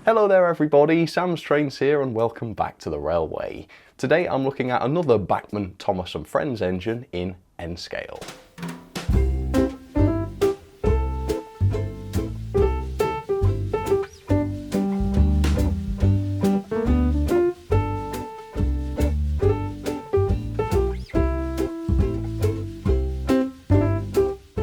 Hello there everybody, Sam's Trains here and welcome back to the railway. Today I'm looking at another Bachmann, Thomas & Friends engine in N-scale.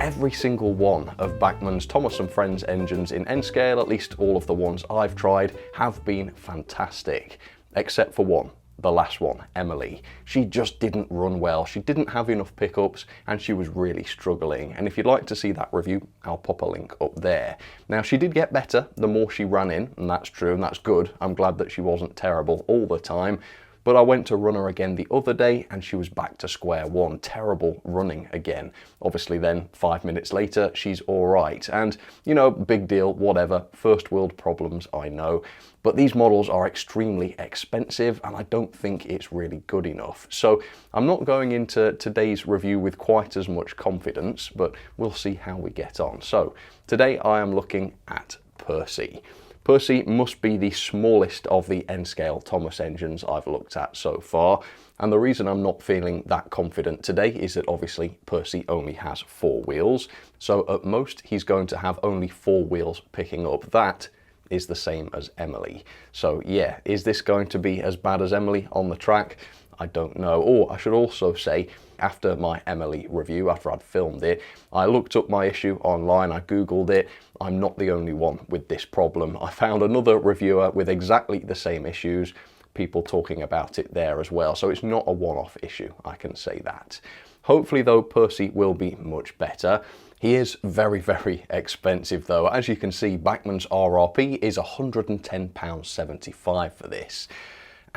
Every single one of Bachmann's Thomas & Friends engines in N-scale, at least all of the ones I've tried, have been fantastic. Except for one, the last one, Emily. She just didn't run well, she didn't have enough pickups, and she was really struggling. And if you'd like to see that review, I'll pop a link up there. Now, she did get better the more she ran in, and that's true, and that's good. I'm glad that she wasn't terrible all the time. But I went to run her again the other day and she was back to square one, terrible running again. Obviously then, 5 minutes later, she's all right. And, you know, big deal, whatever, first world problems, I know. But these models are extremely expensive and I don't think it's really good enough. So I'm not going into today's review with quite as much confidence, but we'll see how we get on. So today I am looking at Percy. Percy must be the smallest of the N-scale Thomas engines I've looked at so far, and the reason I'm not feeling that confident today is that obviously Percy only has 4 wheels, so at most he's going to have only 4 wheels picking up. That is the same as Emily. So yeah, is this going to be as bad as Emily on the track? I don't know. Or I should also say, after my Emily review, after I'd filmed it, I looked up my issue online, I googled it. I'm not the only one with this problem. I found another reviewer with exactly the same issues, people talking about it there as well. So it's not a one-off issue, I can say that. Hopefully though, Percy will be much better. He is very, very expensive though. As you can see, Bachmann's RRP is £110.75 for this.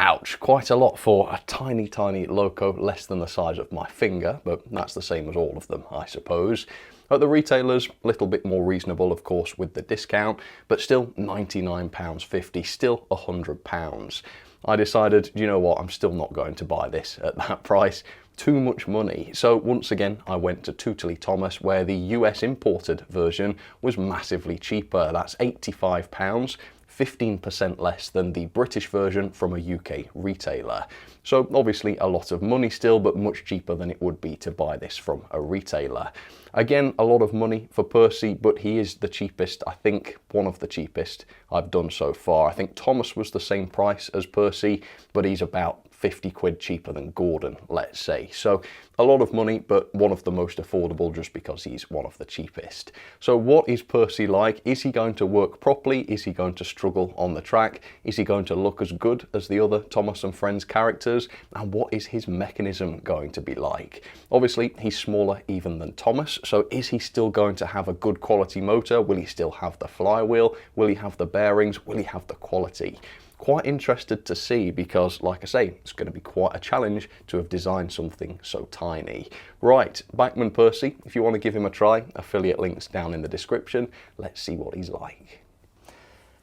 Ouch, quite a lot for a tiny, tiny loco, less than the size of my finger, but that's the same as all of them, I suppose. At the retailers, a little bit more reasonable, of course, with the discount, but still £99.50, still £100. I decided, you know what, I'm still not going to buy this at that price. Too much money. So once again, I went to Tuttley Thomas, where the US imported version was massively cheaper. That's £85. 15% less than the British version from a UK retailer. So obviously a lot of money still, but much cheaper than it would be to buy this from a retailer. Again, a lot of money for Percy, but he is the cheapest, I think one of the cheapest I've done so far. I think Thomas was the same price as Percy, but he's about 50 quid cheaper than Gordon, let's say. So a lot of money, but one of the most affordable just because he's one of the cheapest. So what is Percy like? Is he going to work properly? Is he going to struggle on the track? Is he going to look as good as the other Thomas & Friends characters? And what is his mechanism going to be like? Obviously, he's smaller even than Thomas, so is he still going to have a good quality motor? Will he still have the flywheel? Will he have the bearings? Will he have the quality? Quite interested to see because, like I say, it's going to be quite a challenge to have designed something so tiny. Right, Bachmann Percy, if you want to give him a try, affiliate links down in the description. Let's see what he's like.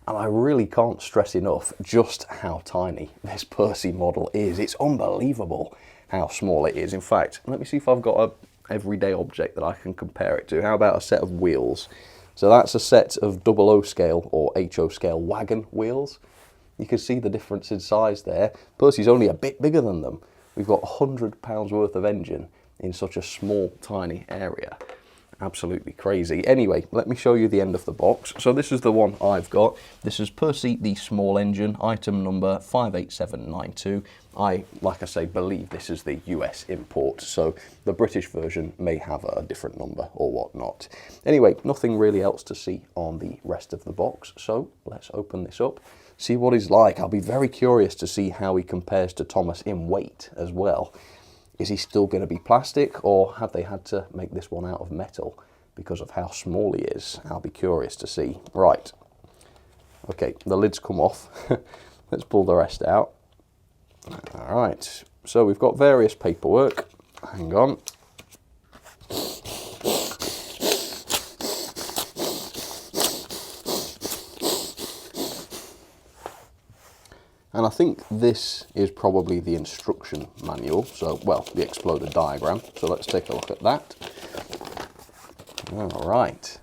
And I really can't stress enough just how tiny this Percy model is. It's unbelievable how small it is. In fact, let me see if I've got a everyday object that I can compare it to. How about a set of wheels? So that's a set of 00 scale or HO scale wagon wheels. You can see the difference in size there. Percy's only a bit bigger than them. We've got £100 worth of engine in such a small, tiny area. Absolutely crazy. Anyway, let me show you the end of the box. So this is the one I've got. This is Percy, the small engine, item number 58792. Like I say, believe this is the US import, so the British version may have a different number or whatnot. Anyway, nothing really else to see on the rest of the box, so let's open this up, see what he's like. I'll be very curious to see how he compares to Thomas in weight as well. Is he still going to be plastic, or have they had to make this one out of metal because of how small he is? I'll be curious to see. Right. Okay, the lid's come off. Let's pull the rest out. All right. So we've got various paperwork. Hang on. And I think this is probably the instruction manual, so, well, the exploder diagram. So let's take a look at that. All right.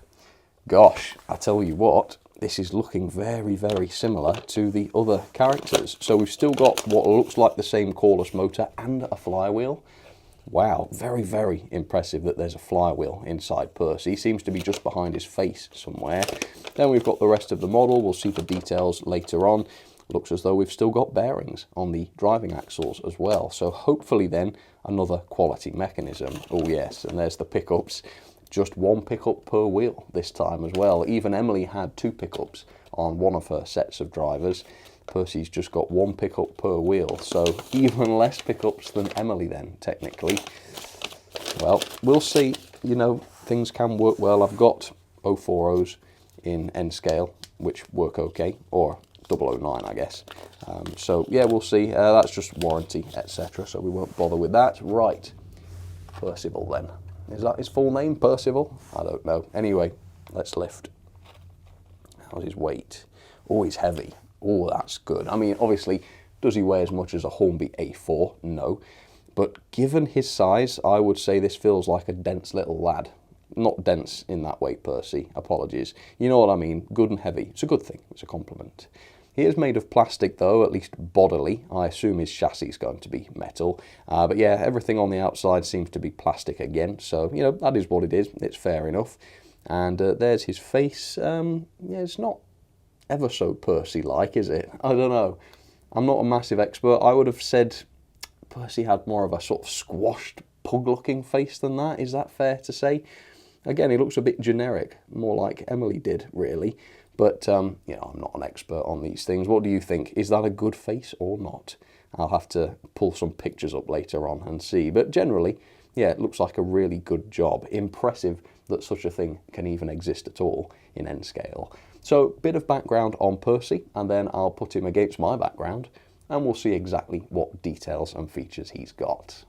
Gosh, I tell you what, this is looking very, very similar to the other characters. So we've still got what looks like the same cordless motor and a flywheel. Wow, very, very impressive that there's a flywheel inside Percy. Seems to be just behind his face somewhere. Then we've got the rest of the model. We'll see the details later on. Looks as though we've still got bearings on the driving axles as well. So hopefully then another quality mechanism. Oh yes, and there's the pickups. Just one pickup per wheel this time as well. Even Emily had 2 pickups on one of her sets of drivers. Percy's just got 1 pickup per wheel, so even less pickups than Emily then, technically. Well, we'll see. You know, things can work well. I've got 040s in N scale, which work okay, or 009, I guess. So yeah, we'll see. That's just warranty, etc. So we won't bother with that. Right, Percival then. Is that his full name, Percival? I don't know. Anyway, let's lift. How's his weight? Oh, he's heavy. Oh, that's good. I mean, obviously, does he weigh as much as a Hornby A4? No. But given his size, I would say this feels like a dense little lad. Not dense in that way, Percy. Apologies. You know what I mean. Good and heavy. It's a good thing. It's a compliment. He is made of plastic, though, at least bodily. I assume his chassis is going to be metal. But yeah, everything on the outside seems to be plastic again. So, you know, that is what it is. It's fair enough. And there's his face. Yeah, it's not ever so Percy-like, is it? I don't know. I'm not a massive expert. I would have said Percy had more of a sort of squashed, pug-looking face than that. Is that fair to say? Again, he looks a bit generic, more like Emily did, really. But, you know, I'm not an expert on these things. What do you think? Is that a good face or not? I'll have to pull some pictures up later on and see. But generally, yeah, it looks like a really good job. Impressive that such a thing can even exist at all in N scale. So, bit of background on Percy, and then I'll put him against my background, and we'll see exactly what details and features he's got.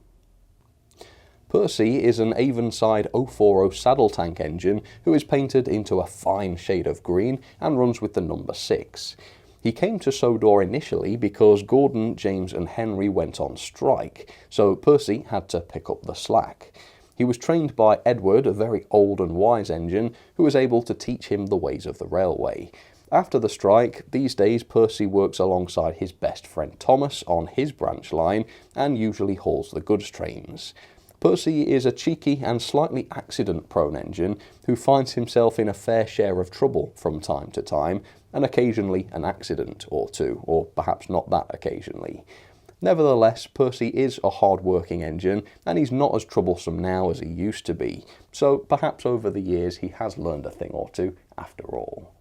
Percy is an Avonside 040 saddle tank engine who is painted into a fine shade of green and runs with the number 6. He came to Sodor initially because Gordon, James and Henry went on strike, so Percy had to pick up the slack. He was trained by Edward, a very old and wise engine, who was able to teach him the ways of the railway. After the strike, these days Percy works alongside his best friend Thomas on his branch line and usually hauls the goods trains. Percy is a cheeky and slightly accident-prone engine who finds himself in a fair share of trouble from time to time, and occasionally an accident or two, or perhaps not that occasionally. Nevertheless, Percy is a hard-working engine, and he's not as troublesome now as he used to be, so perhaps over the years he has learned a thing or two after all.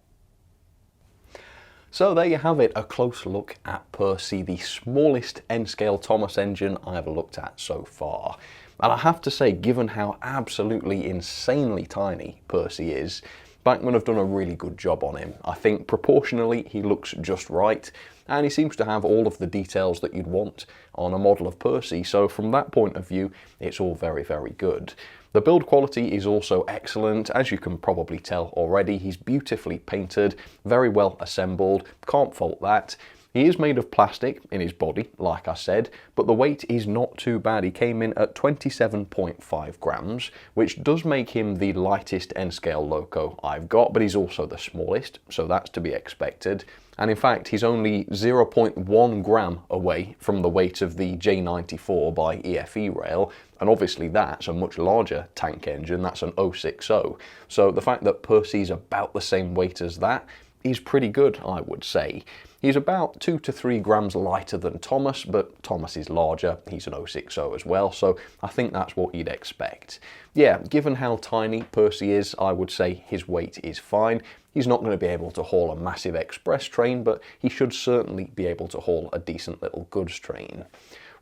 So there you have it, a close look at Percy, the smallest N-scale Thomas engine I have looked at so far. And I have to say, given how absolutely insanely tiny Percy is, Bachmann have done a really good job on him. I think proportionally he looks just right, and he seems to have all of the details that you'd want on a model of Percy, so from that point of view, it's all very, very good. The build quality is also excellent, as you can probably tell already. He's beautifully painted, very well assembled, can't fault that. He is made of plastic in his body, like I said, but the weight is not too bad. He came in at 27.5 grams, which does make him the lightest N-scale loco I've got, but he's also the smallest, so that's to be expected. And in fact, he's only 0.1 gram away from the weight of the J94 by EFE Rail, and obviously that's a much larger tank engine, that's an 060. So the fact that Percy's about the same weight as that is pretty good, I would say. He's about 2 to 3 grams lighter than Thomas, but Thomas is larger, he's an 060 as well, so I think that's what you'd expect. Yeah, given how tiny Percy is, I would say his weight is fine. He's not going to be able to haul a massive express train, but he should certainly be able to haul a decent little goods train.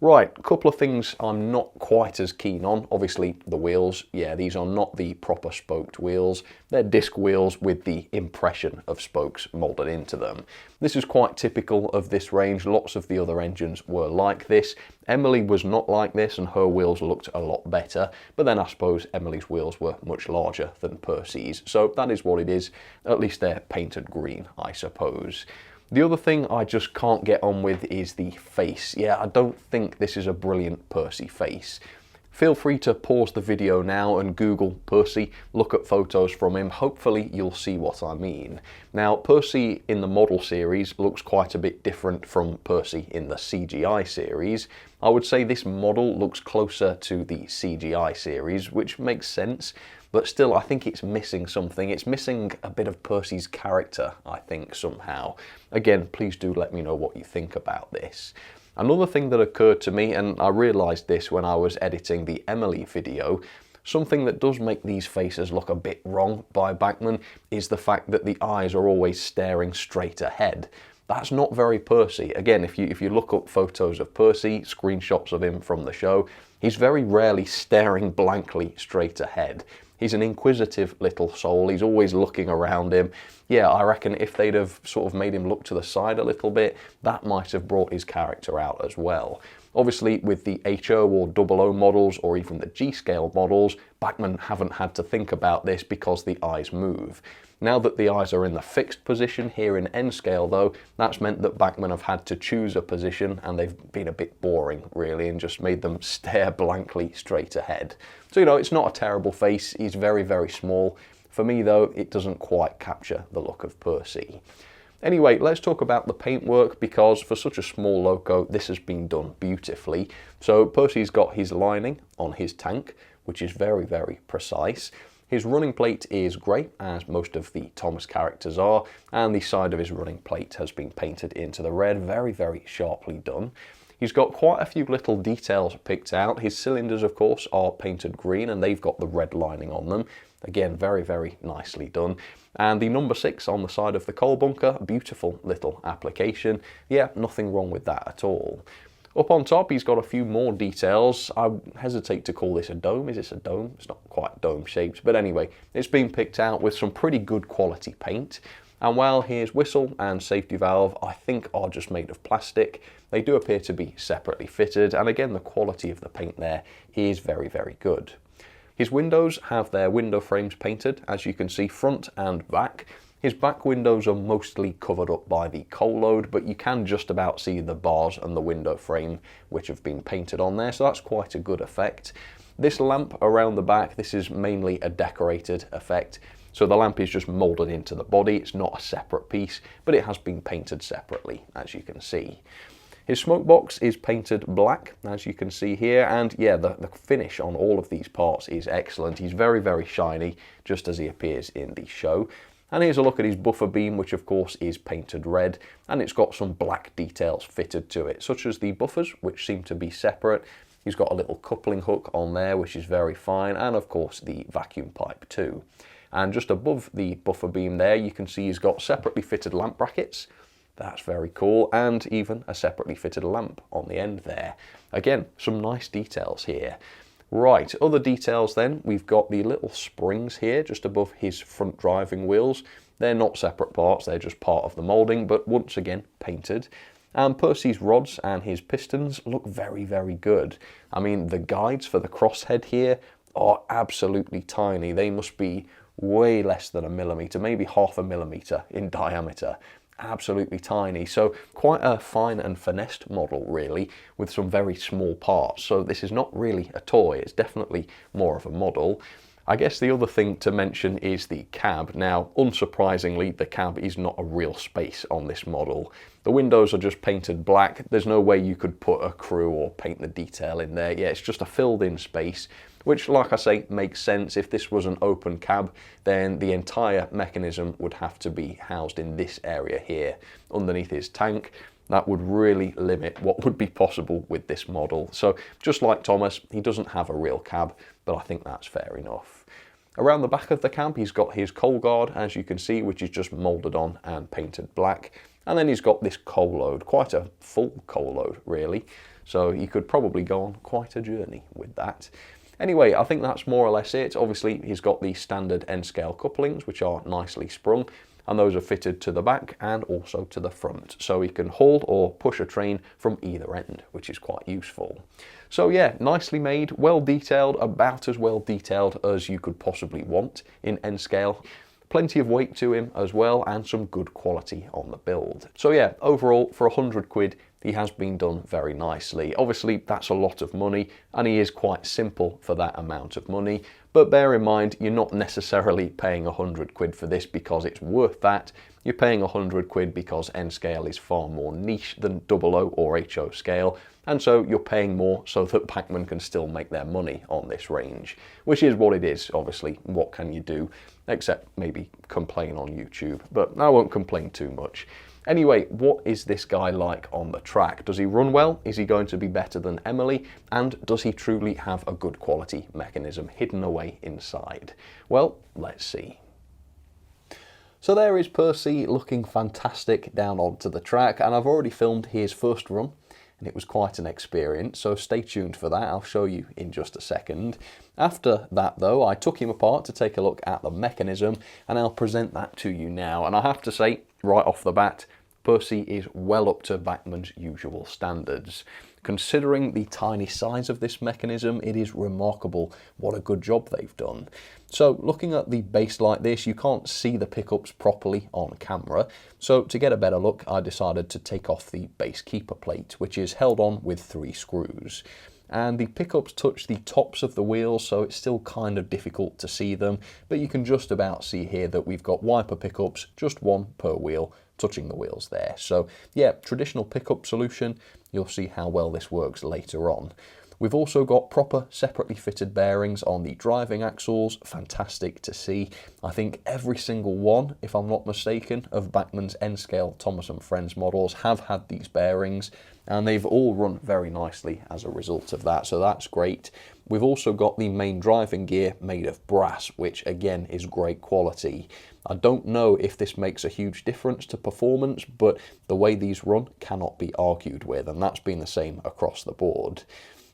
Right, a couple of things I'm not quite as keen on. Obviously, the wheels. Yeah, these are not the proper spoked wheels. They're disc wheels with the impression of spokes moulded into them. This is quite typical of this range. Lots of the other engines were like this. Emily was not like this, and her wheels looked a lot better. But then I suppose Emily's wheels were much larger than Percy's. So that is what it is. At least they're painted green, I suppose. The other thing I just can't get on with is the face. Yeah, I don't think this is a brilliant Percy face. Feel free to pause the video now and Google Percy, look at photos from him, hopefully you'll see what I mean. Now, Percy in the model series looks quite a bit different from Percy in the CGI series. I would say this model looks closer to the CGI series, which makes sense, but still I think it's missing something. It's missing a bit of Percy's character, I think, somehow. Again, please do let me know what you think about this. Another thing that occurred to me, and I realised this when I was editing the Emily video, something that does make these faces look a bit wrong by Bachmann is the fact that the eyes are always staring straight ahead. That's not very Percy. Again, if you look up photos of Percy, screenshots of him from the show, he's very rarely staring blankly straight ahead. He's an inquisitive little soul. He's always looking around him. Yeah, I reckon if they'd have sort of made him look to the side a little bit, that might have brought his character out as well. Obviously, with the HO or 00 models, or even the G-scale models, Bachmann haven't had to think about this because the eyes move. Now that the eyes are in the fixed position here in N-scale though, that's meant that Bachmann have had to choose a position, and they've been a bit boring really and just made them stare blankly straight ahead. So, you know, it's not a terrible face. He's very, very small. For me though, it doesn't quite capture the look of Percy. Anyway, let's talk about the paintwork, because for such a small loco, this has been done beautifully. So Percy's got his lining on his tank, which is very, very precise. His running plate is grey, as most of the Thomas characters are, and the side of his running plate has been painted into the red, very, very sharply done. He's got quite a few little details picked out. His cylinders, of course, are painted green, and they've got the red lining on them. Again, very, very nicely done. And the number 6 on the side of the coal bunker, beautiful little application. Yeah, nothing wrong with that at all. Up on top, he's got a few more details. I hesitate to call this a dome. Is this a dome? It's not quite dome shaped, but anyway, it's been picked out with some pretty good quality paint. And while his whistle and safety valve, I think, are just made of plastic, they do appear to be separately fitted, and again, the quality of the paint there is very, very good. His windows have their window frames painted, as you can see, front and back. His back windows are mostly covered up by the coal load, but you can just about see the bars and the window frame which have been painted on there, so that's quite a good effect. This lamp around the back, this is mainly a decorated effect. So the lamp is just moulded into the body. It's not a separate piece, but it has been painted separately, as you can see. His smoke box is painted black, as you can see here, and yeah, the finish on all of these parts is excellent. He's very, very shiny, just as he appears in the show. And here's a look at his buffer beam, which of course is painted red, and it's got some black details fitted to it, such as the buffers, which seem to be separate. He's got a little coupling hook on there, which is very fine, and of course the vacuum pipe too. And just above the buffer beam there, you can see he's got separately fitted lamp brackets. That's very cool, and even a separately fitted lamp on the end there. Again, some nice details here. Right, other details then, we've got the little springs here just above his front driving wheels. They're not separate parts, they're just part of the moulding, but once again painted. And Percy's rods and his pistons look very, very good. I mean, the guides for the crosshead here are absolutely tiny. They must be way less than a millimetre, maybe half a millimetre in diameter. Absolutely tiny, so quite a fine and finessed model really, with some very small parts. So this is not really a toy, it's definitely more of a model. I guess the other thing to mention is the cab. Now, unsurprisingly, the cab is not a real space on this model. The windows are just painted black. There's no way you could put a crew or paint the detail in there. Yeah, it's just a filled in space, which, like I say, makes sense. If this was an open cab, then the entire mechanism would have to be housed in this area here, underneath his tank. That would really limit what would be possible with this model. So just like Thomas, he doesn't have a real cab, but I think that's fair enough. Around the back of the cab, he's got his coal guard, as you can see, which is just moulded on and painted black. And then he's got this coal load, quite a full coal load, really. So you could probably go on quite a journey with that. Anyway, I think that's more or less it. Obviously, he's got the standard N-scale couplings, which are nicely sprung, and those are fitted to the back and also to the front. So he can haul or push a train from either end, which is quite useful. So yeah, nicely made, well detailed, about as well detailed as you could possibly want in N-scale. Plenty of weight to him as well, and some good quality on the build. So yeah, overall, for 100 quid, he has been done very nicely. Obviously, that's a lot of money, and he is quite simple for that amount of money, but bear in mind, you're not necessarily paying 100 quid for this because it's worth that. You're paying 100 quid because N scale is far more niche than 00 or HO scale, and so you're paying more so that Bachmann can still make their money on this range, which is what it is, obviously. What can you do, except maybe complain on YouTube, but I won't complain too much. Anyway, what is this guy like on the track? Does he run well? Is he going to be better than Emily? And does he truly have a good quality mechanism hidden away inside? Well, let's see. So there is Percy looking fantastic down onto the track, and I've already filmed his first run, and it was quite an experience, so stay tuned for that. I'll show you in just a second. After that though, I took him apart to take a look at the mechanism, and I'll present that to you now. And I have to say, right off the bat, Percy is well up to Bachmann's usual standards. Considering the tiny size of this mechanism, it is remarkable what a good job they've done. So looking at the base like this, you can't see the pickups properly on camera. So to get a better look, I decided to take off the base keeper plate, which is held on with 3 screws. And the pickups touch the tops of the wheels, so it's still kind of difficult to see them, but you can just about see here that we've got wiper pickups, just 1 per wheel, touching the wheels there. So yeah, traditional pickup solution. You'll see how well this works later on. We've also got proper separately fitted bearings on the driving axles, fantastic to see. I think every single one, if I'm not mistaken, of Bachmann's N-scale Thomas & Friends models have had these bearings, and they've all run very nicely as a result of that, so that's great. We've also got the main driving gear made of brass, which again is great quality. I don't know if this makes a huge difference to performance, but the way these run cannot be argued with, and that's been the same across the board.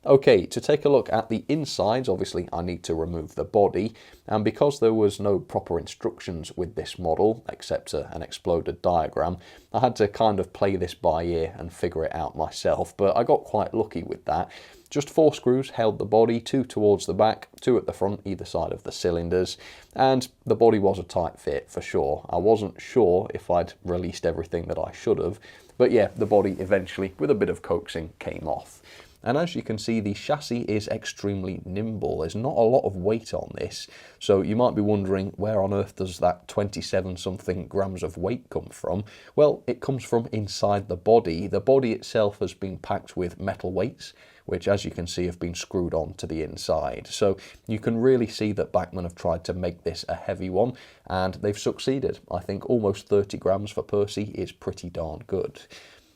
Okay, to take a look at the insides, obviously I need to remove the body, and because there was no proper instructions with this model, except an exploded diagram, I had to kind of play this by ear and figure it out myself, but I got quite lucky with that. Just 4 screws held the body, 2 towards the back, 2 at the front, either side of the cylinders, and the body was a tight fit for sure. I wasn't sure if I'd released everything that I should have, but yeah, the body eventually, with a bit of coaxing, came off. And as you can see, the chassis is extremely nimble. There's not a lot of weight on this, so you might be wondering where on earth does that 27 something grams of weight come from? Well, it comes from inside the body. The body itself has been packed with metal weights, which as you can see have been screwed on to the inside. So you can really see that Bachmann have tried to make this a heavy one, and they've succeeded. I think almost 30 grams for Percy is pretty darn good.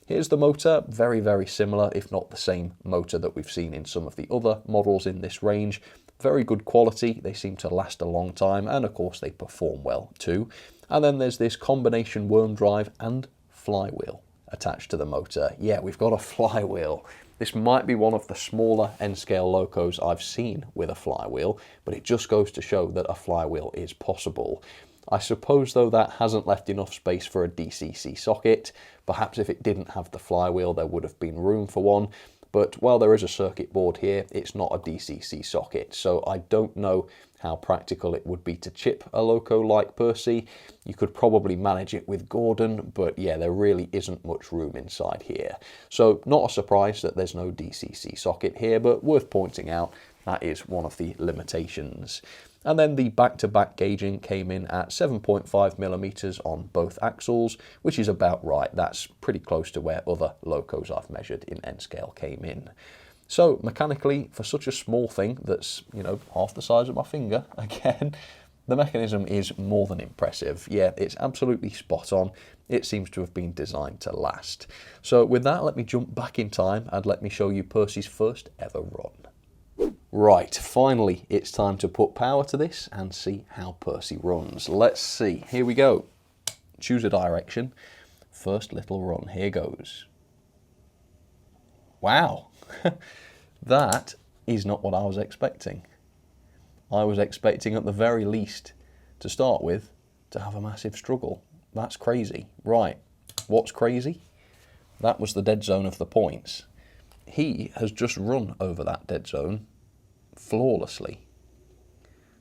Here's the motor, very, very similar, if not the same motor that we've seen in some of the other models in this range. Very good quality, they seem to last a long time, and of course they perform well too. And then there's this combination worm drive and flywheel attached to the motor. Yeah, we've got a flywheel. This might be one of the smaller N-scale locos I've seen with a flywheel, but it just goes to show that a flywheel is possible. I suppose though that hasn't left enough space for a DCC socket. Perhaps if it didn't have the flywheel there would have been room for one, but while there is a circuit board here, it's not a DCC socket, so I don't know how practical it would be to chip a loco like Percy. You could probably manage it with Gordon, but yeah, there really isn't much room inside here. So not a surprise that there's no DCC socket here, but worth pointing out that is one of the limitations. And then the back-to-back gauging came in at 7.5mm on both axles, which is about right. That's pretty close to where other locos I've measured in N-scale came in. So mechanically, for such a small thing that's, you know, half the size of my finger, again, the mechanism is more than impressive. Yeah, it's absolutely spot on. It seems to have been designed to last. So with that, let me jump back in time and let me show you Percy's first ever run. Right, finally, it's time to put power to this and see how Percy runs. Let's see, here we go. Choose a direction. First little run, here goes. Wow, that is not what I was expecting. I was expecting at the very least, to start with, to have a massive struggle. That's crazy. Right, what's crazy? That was the dead zone of the points. He has just run over that dead zone flawlessly,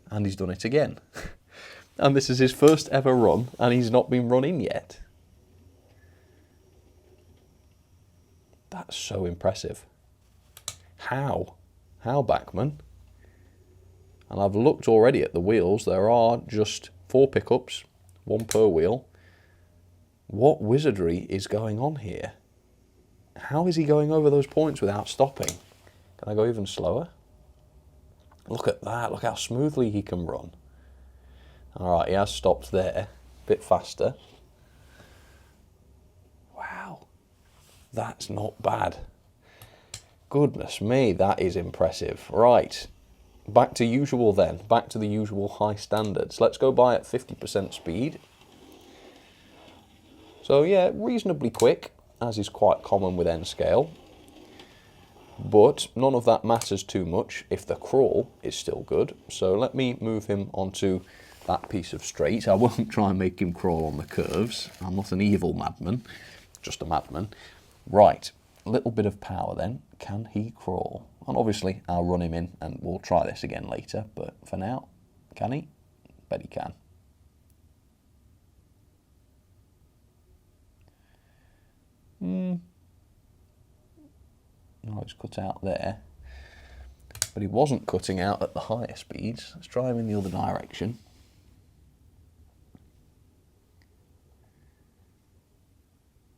and he's done it again. And this is his first ever run, and he's not been run in yet. That's so impressive. How? How, Bachmann? And I've looked already at the wheels. There are just 4 pickups, 1 per wheel. What wizardry is going on here? How is he going over those points without stopping? Can I go even slower? Look at that. Look how smoothly he can run. All right, he has stopped there. A bit faster. Wow. That's not bad. Goodness me, that is impressive. Right. Back to usual then. Back to the usual high standards. Let's go by at 50% speed. So yeah, reasonably quick, as is quite common with N scale. But none of that matters too much if the crawl is still good. So let me move him onto that piece of straight. I won't try and make him crawl on the curves. I'm not an evil madman, just a madman. Right, a little bit of power then. Can he crawl? And obviously I'll run him in and we'll try this again later. But for now, can he? Bet he can. No, he's cut out there. But he wasn't cutting out at the higher speeds. Let's try him in the other direction.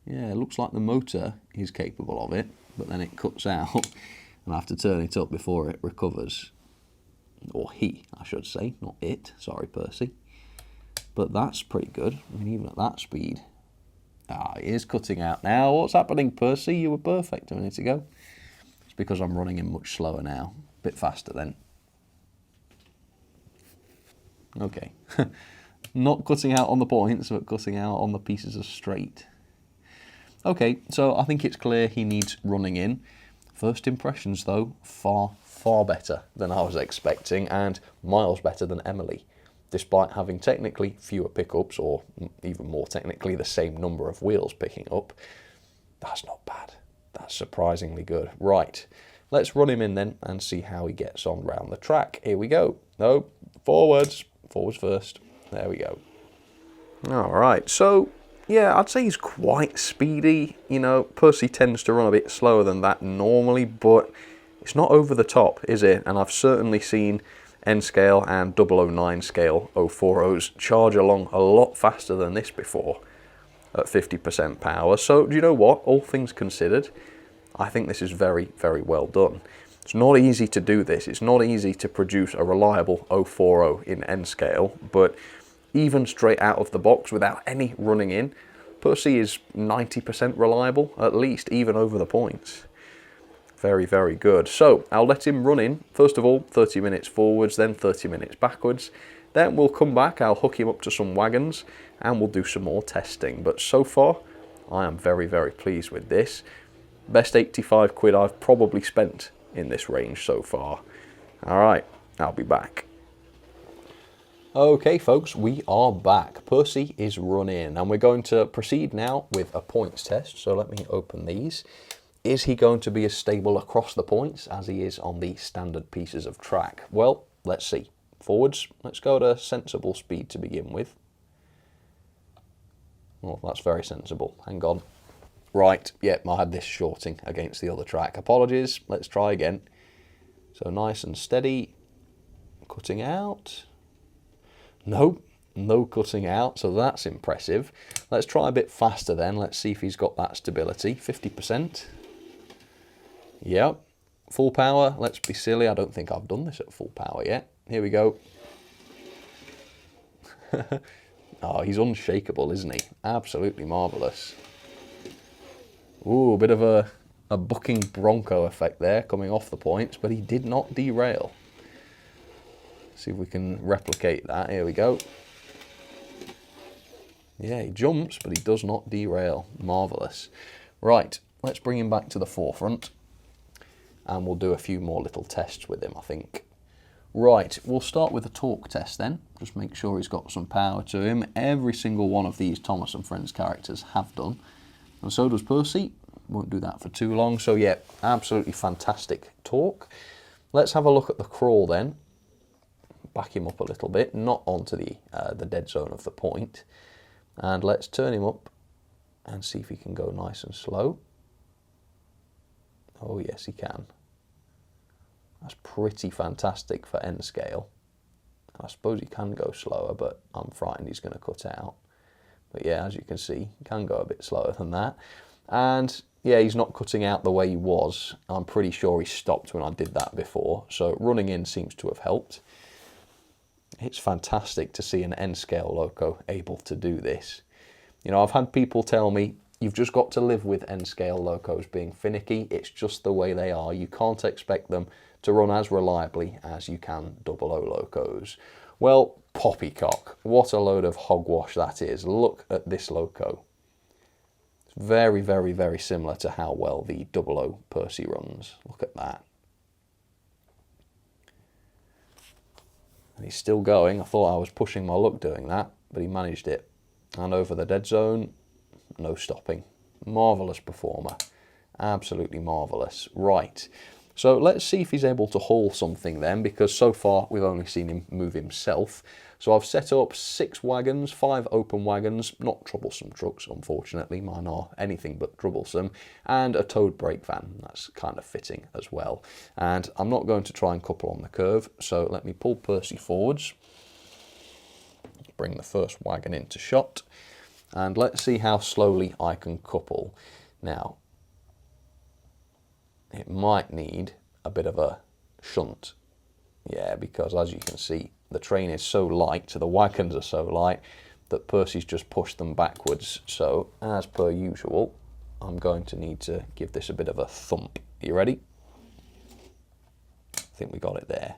Yeah, it looks like the motor is capable of it, but then it cuts out and I have to turn it up before it recovers. Or he, I should say, not it. Sorry, Percy. But that's pretty good. I mean, even at that speed. Ah, he is cutting out now. What's happening, Percy? You were perfect a minute ago. It's because I'm running him much slower now. A bit faster then. Okay. Not cutting out on the points, but cutting out on the pieces of straight. Okay, so I think it's clear he needs running in. First impressions, though, far, far better than I was expecting, and miles better than Emily. Despite having technically fewer pickups, or even more technically the same number of wheels picking up, that's not bad. That's surprisingly good. Right, let's run him in then and see how he gets on round the track. Here we go. No, forwards. Forwards first. There we go. All right, so yeah, I'd say he's quite speedy. You know, Percy tends to run a bit slower than that normally, but it's not over the top, is it? And I've certainly seen N scale and 009 scale 040s charge along a lot faster than this before at 50% power. So do you know what? All things considered, I think this is very, very well done. It's not easy to do this. It's not easy to produce a reliable 040 in N scale, but even straight out of the box without any running in, Percy is 90% reliable, at least, even over the points. Very, very good. So I'll let him run in. First of all, 30 minutes forwards, then 30 minutes backwards. Then we'll come back, I'll hook him up to some wagons, and we'll do some more testing. But so far, I am very, very pleased with this. Best 85 quid I've probably spent in this range so far. All right, I'll be back. Okay, folks, we are back. Percy is run in, and we're going to proceed now with a points test. So let me open these. Is he going to be as stable across the points as he is on the standard pieces of track? Well, let's see. Forwards, let's go at a sensible speed to begin with. Oh, that's very sensible. Hang on. Right, yep, I had this shorting against the other track. Apologies, let's try again. So nice and steady. Cutting out. Nope, no cutting out, so that's impressive. Let's try a bit faster then. Let's see if he's got that stability. 50%. Yep. Full power. Let's be silly. I don't think I've done this at full power yet. Here we go. Oh, he's unshakable, isn't he? Absolutely marvellous. Ooh, a bit of a bucking bronco effect there coming off the points, but he did not derail. See if we can replicate that. Here we go. Yeah, he jumps, but he does not derail. Marvellous. Right, let's bring him back to the forefront. And we'll do a few more little tests with him, I think. Right, we'll start with a torque test then. Just make sure he's got some power to him. Every single one of these Thomas and Friends characters have done. And so does Percy. Won't do that for too long. So yeah, absolutely fantastic torque. Let's have a look at the crawl then. Back him up a little bit, not onto the dead zone of the point. And let's turn him up and see if he can go nice and slow. Oh yes, he can. That's pretty fantastic for N scale. I suppose he can go slower, but I'm frightened he's going to cut out. But yeah, as you can see, he can go a bit slower than that. And yeah, he's not cutting out the way he was. I'm pretty sure he stopped when I did that before. So running in seems to have helped. It's fantastic to see an N scale loco able to do this. You know, I've had people tell me, you've just got to live with N scale locos being finicky. It's just the way they are. You can't expect them to run as reliably as you can 00 locos. Well, poppycock. What a load of hogwash that is. Look at this loco. It's very, very, very similar to how well the 00 Percy runs. Look at that. And he's still going. I thought I was pushing my luck doing that, but he managed it. And over the dead zone, no stopping. Marvellous performer. Absolutely marvellous. Right. So let's see if he's able to haul something then, because so far we've only seen him move himself. So I've set up 6 wagons, 5 open wagons, not troublesome trucks, unfortunately, mine are anything but troublesome, and a towed brake van. That's kind of fitting as well. And I'm not going to try and couple on the curve, so let me pull Percy forwards, bring the first wagon into shot, and let's see how slowly I can couple. Now, it might need a bit of a shunt. Yeah, because as you can see, the train is so light, the wagons are so light, that Percy's just pushed them backwards. So, as per usual, I'm going to need to give this a bit of a thump. Are you ready? I think we got it there.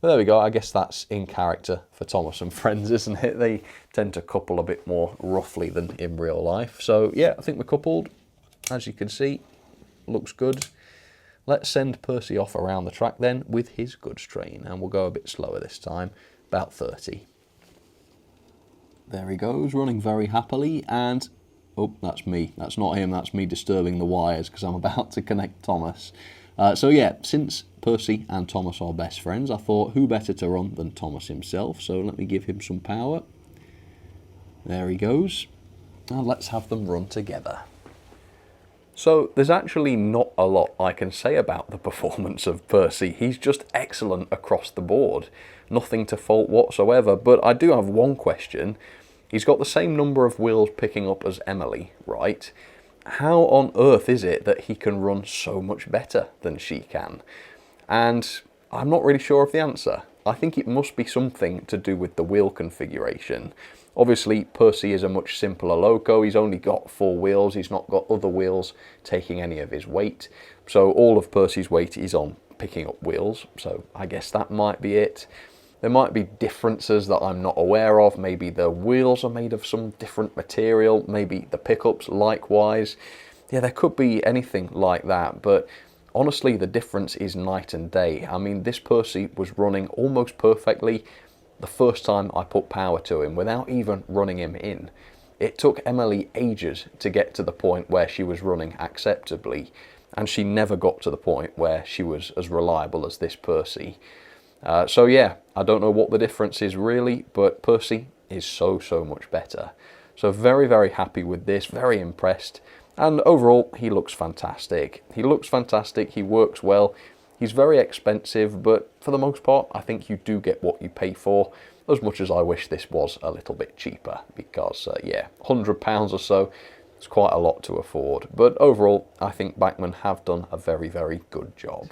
But there we go. I guess that's in character for Thomas and Friends, isn't it? They tend to couple a bit more roughly than in real life. So, yeah, I think we're coupled. As you can see, looks good. Let's send Percy off around the track then with his goods train, and we'll go a bit slower this time, about 30. There he goes, running very happily, and oh, that's me. That's not him, that's me disturbing the wires because I'm about to connect Thomas. So yeah, since Percy and Thomas are best friends, I thought who better to run than Thomas himself, so let me give him some power. There he goes, and let's have them run together. So there's actually not a lot I can say about the performance of Percy. He's just excellent across the board. Nothing to fault whatsoever, but I do have one question. He's got the same number of wheels picking up as Emily, right? How on earth is it that he can run so much better than she can? And I'm not really sure of the answer. I think it must be something to do with the wheel configuration. Obviously, Percy is a much simpler loco. He's only got 4 wheels. He's not got other wheels taking any of his weight. So all of Percy's weight is on picking up wheels. So I guess that might be it. There might be differences that I'm not aware of. Maybe the wheels are made of some different material. Maybe the pickups likewise. Yeah, there could be anything like that. But honestly, the difference is night and day. I mean, this Percy was running almost perfectly the first time I put power to him without even running him in. It took Emily ages to get to the point where she was running acceptably, and she never got to the point where she was as reliable as this Percy. So yeah, I don't know what the difference is really, but Percy is so much better. So very, very happy with this, very impressed, and overall he looks fantastic. He looks fantastic, he works well. He's very expensive, but for the most part, I think you do get what you pay for, as much as I wish this was a little bit cheaper, because, yeah, £100 or so, it's quite a lot to afford. But overall, I think Bachmann have done a very, very good job.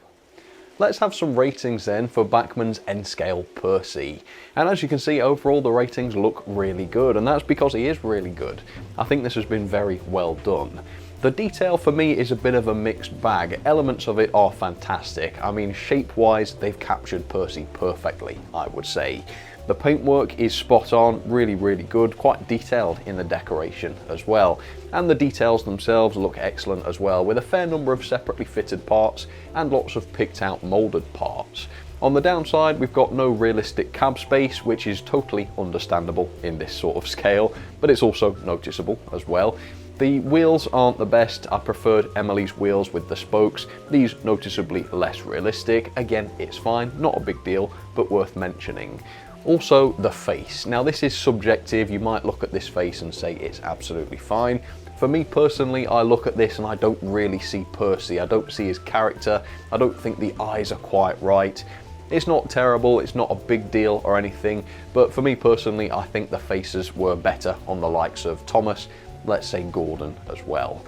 Let's have some ratings then for Bachmann's N-Scale Percy. And as you can see, overall the ratings look really good, and that's because he is really good. I think this has been very well done. The detail for me is a bit of a mixed bag. Elements of it are fantastic. I mean, shape-wise, they've captured Percy perfectly, I would say. The paintwork is spot on, really, really good, quite detailed in the decoration as well. And the details themselves look excellent as well, with a fair number of separately fitted parts and lots of picked out moulded parts. On the downside, we've got no realistic cab space, which is totally understandable in this sort of scale, but it's also noticeable as well. The wheels aren't the best. I preferred Emily's wheels with the spokes. These noticeably less realistic. Again, it's fine, not a big deal, but worth mentioning. Also, the face. Now this is subjective. You might look at this face and say it's absolutely fine, For me personally, I look at this and I don't really see Percy. I don't see his character. I don't think the eyes are quite right. It's not terrible, it's not a big deal or anything, but for me personally, I think the faces were better on the likes of Thomas, let's say Gordon as well.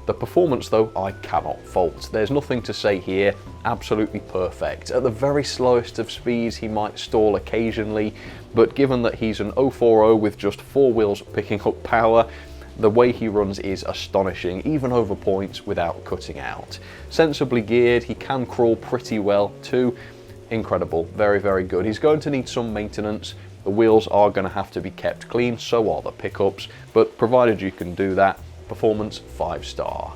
The performance though, I cannot fault. There's nothing to say here, absolutely perfect. At the very slowest of speeds, he might stall occasionally, but given that he's an 040 with just 4 wheels picking up power, the way he runs is astonishing, even over points without cutting out. Sensibly geared, he can crawl pretty well too. Incredible, very, very good. He's going to need some maintenance. The wheels are going to have to be kept clean, so are the pickups, but provided you can do that, performance 5-star.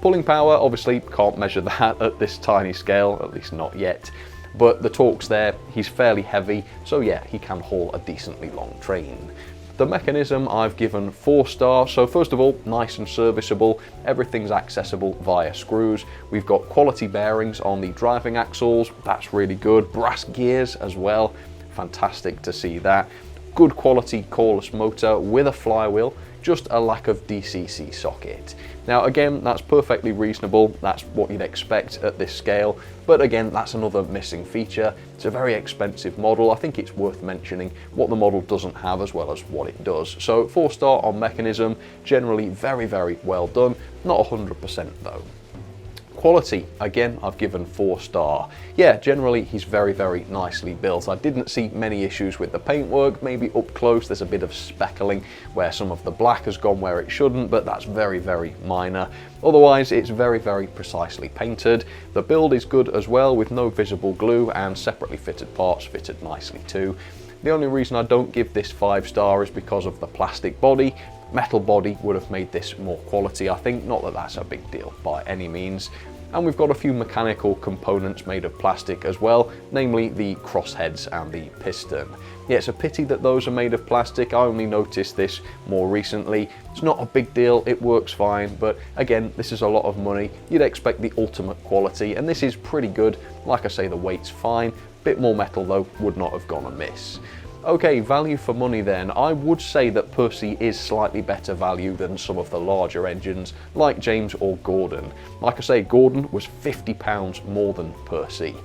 Pulling power, obviously can't measure that at this tiny scale, at least not yet, but the torque's there, he's fairly heavy, so yeah, he can haul a decently long train. The mechanism I've given 4-star, so first of all, nice and serviceable, everything's accessible via screws. We've got quality bearings on the driving axles, that's really good. Brass gears as well, fantastic to see that. Good quality coreless motor with a flywheel, just a lack of DCC socket. Now again, that's perfectly reasonable, that's what you'd expect at this scale, but again, that's another missing feature. It's a very expensive model. I think it's worth mentioning what the model doesn't have as well as what it does. So 4-star on mechanism, generally very, very well done, not 100% though. Quality, again, I've given 4-star. Yeah, generally he's very, very nicely built. I didn't see many issues with the paintwork. Maybe up close there's a bit of speckling where some of the black has gone where it shouldn't, but that's very, very minor. Otherwise, it's very, very precisely painted. The build is good as well, with no visible glue and separately fitted parts fitted nicely too. The only reason I don't give this 5-star is because of the plastic body. Metal body would have made this more quality, I think. Not that that's a big deal by any means. And we've got a few mechanical components made of plastic as well, namely the crossheads and the piston. Yeah, it's a pity that those are made of plastic. I only noticed this more recently. It's not a big deal, it works fine, but again, this is a lot of money. You'd expect the ultimate quality, and this is pretty good. Like I say, the weight's fine. Bit more metal though, would not have gone amiss. Okay, value for money then. I would say that Percy is slightly better value than some of the larger engines like James or Gordon. Like I say, Gordon was £50 more than Percy.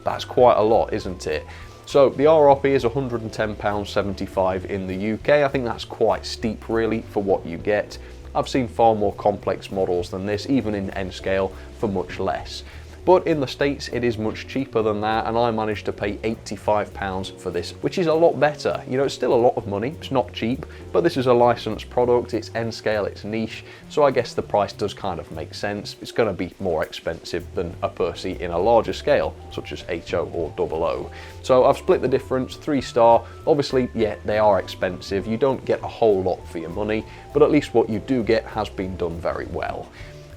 That's quite a lot, isn't it? So the RRP is £110.75 in the UK. I think that's quite steep really for what you get. I've seen far more complex models than this, even in N scale, for much less. But in the States, it is much cheaper than that, and I managed to pay £85 for this, which is a lot better. You know, it's still a lot of money, it's not cheap, but this is a licensed product, it's N-scale, it's niche, so I guess the price does kind of make sense. It's going to be more expensive than a Percy in a larger scale, such as HO or 00. So I've split the difference, 3-star. Obviously, yeah, they are expensive, you don't get a whole lot for your money, but at least what you do get has been done very well.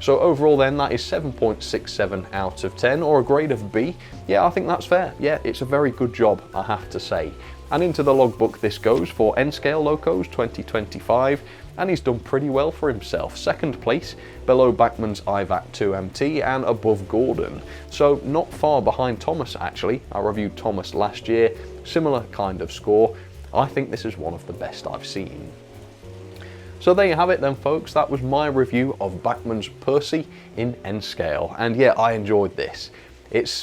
So overall then, that is 7.67 out of 10, or a grade of B. Yeah, I think that's fair. Yeah, it's a very good job, I have to say. And into the logbook this goes for N-Scale Locos 2025, and he's done pretty well for himself. 2nd place, below Bachmann's IVAC 2MT and above Gordon. So not far behind Thomas actually. I reviewed Thomas last year, similar kind of score. I think this is one of the best I've seen. So there you have it then folks, that was my review of Bachmann's Percy in N-Scale, and yeah, I enjoyed this.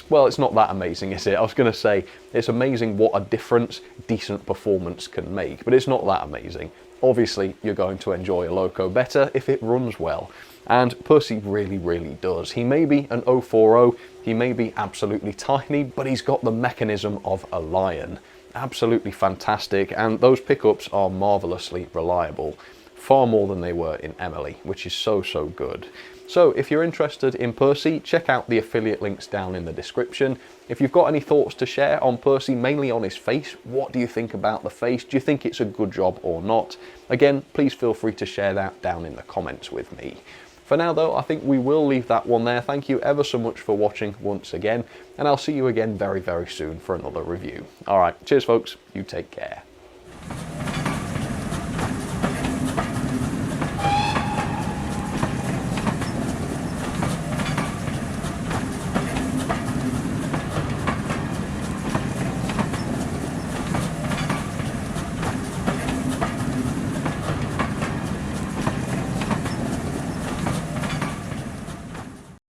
Well, it's not that amazing, is it? I was going to say, it's amazing what a difference decent performance can make, but it's not that amazing. Obviously, you're going to enjoy a Loco better if it runs well, and Percy really, really does. He may be an 040, he may be absolutely tiny, but he's got the mechanism of a lion. Absolutely fantastic, and those pickups are marvellously reliable. Far more than they were in Emily, which is so, so good. So if you're interested in Percy, check out the affiliate links down in the description. If you've got any thoughts to share on Percy, mainly on his face, what do you think about the face? Do you think it's a good job or not? Again, please feel free to share that down in the comments with me. For now though, I think we will leave that one there. Thank you ever so much for watching once again, and I'll see you again very, very soon for another review. Alright, cheers folks, you take care.